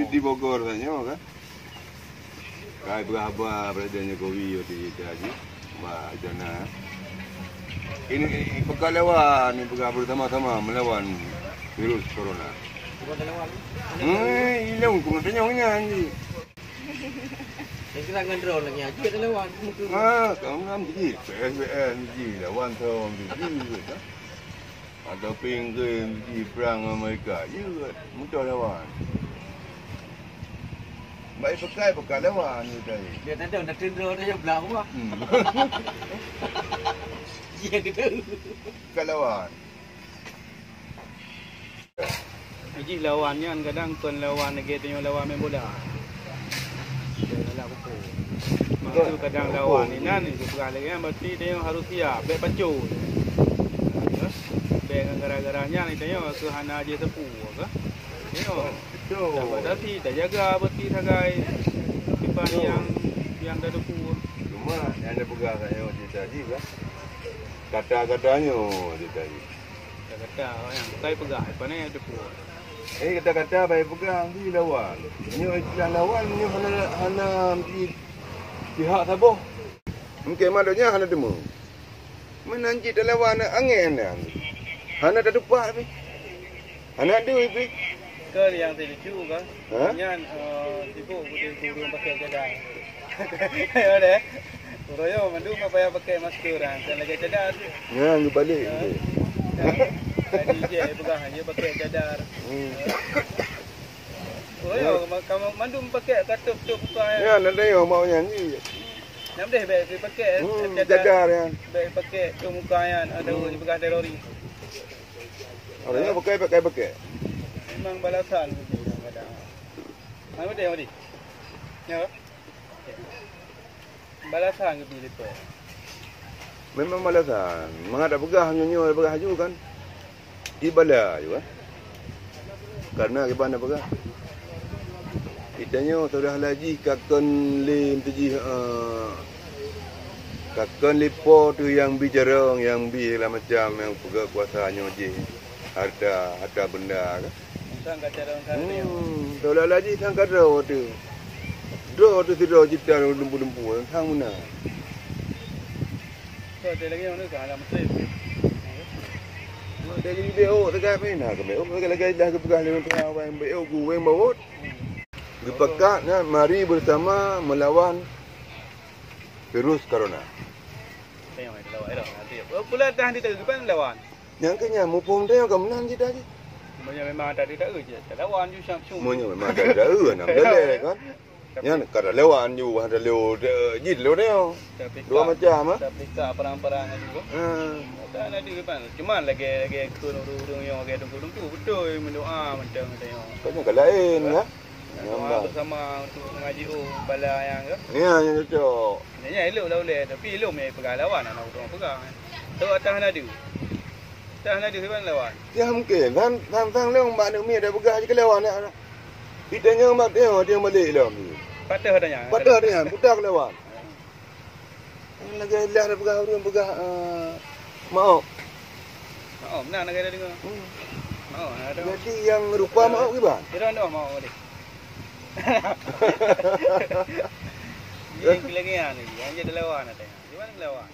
Di Bogor saja kan. Kai berapa Presiden Jokowi di Haji, Mbak Jana. Ini bekal lawan, ini bekal bersama-sama melawan virus corona. Hilang kau tanya ni. Kita ngendrol lagi aja kita lawan. Kamu nam ji, PSBN ji, lawan thom ji. Ada pinggir ji perang Amerika juga, muncul lawan. Baik bekal lawan ni tadi. Dia tak ada nak tendro dia belah rumah. Dia gitu. Bekal lawan. Haji lawannya kadang kon lawan negeri tengok lawan main bola. Dalam kupu. Maka kadang lawan ni nan ni sekarang lagi kan berarti tengok harus siap baik pancul. Baik gara-garanya ni tengok ke hana je sepu ke. Tengok. Betul. Tapi tak jaga berarti sagai tipan yang dah depu. Cuma yang ada pegang saya cerita tadi kan. Kata-katanya dia tadi. Kata yang kai pegang apa ni depu. Kata-kata baik pegang di lawan. Ini istilah lawan ni hana di pihak Sabah. Mungkin maksudnya hana demo. Menanji dah lawan angin ni. Hana dah depan ni. Hana ada ni. Ke yang terlucu kan? Yang sibuk turun pakai cadar. Ada. Royo mandu apa pakai masker kan. Saya lagi cadar. Ya, lu balik. Tadi je pegang hanya pakai cadar. Royo kamu mandu pakai katup tu bukan. Ya, nak tengok maunya ni. Nam deh baik pakai cadar ya. Baik pakai tu muka yang ada di bekas teroris. Orangnya pakai. Memang balasan kadang. Mana dia tadi? Ya. Balasan ke bila tu? Memang balasan. Menghadap begah nyonyo begah haju kan. Di bala juga. Karena ke mana begah. Kitanya sudah lagi kakon lim tuji kakon lipo tu yang bicara yang bila macam yang pegak kuasanya je. Harta benda kan. Sang kata orang kata. Dolar lagi sang kata tu. Draw tu tidak cita dempu-dempu sang mana. So ada lagi orang tu alam mesti. Dia jadi BO dekat mana ke BO lagi dah ke pegang dengan kawan BO gue bawa. Dipekat mari bersama melawan virus corona. Tengok lawan nanti. Pula dah di depan lawan. Yang kenya mupung dia ke menang je tadi. Memang tak ada je. Lawan you syam syum. Memang tak ada nak boleh kan. Yang kada lawan you ada leo jid leo dia. Dua macam Tapi tak perang-perang juga. Tak ada depan. Cuma lagi kurung yang lagi tunggu betul mendoa macam tengok. Kau ke lain kan? Bersama untuk mengaji bala yang ke. Ya, yang cocok. Sebenarnya elok lah boleh tapi elok mai pegang lawan nak orang pegang. Tu atas ada. Tak nak dihewan lawan. Ya mungkin sang leong mak nak mi ada begah je ke lawan nak. Ditanya mak dia balik lah. Patah katanya. Patah dia budak lawan. Lagi lah ada begah mau. Mau benar nak ada dengar. Mau ada. Jadi yang rupa mau ke bang? Dia dah mau dia. Yang lagi ni, yang jadi lawan ada. Di mana lawan?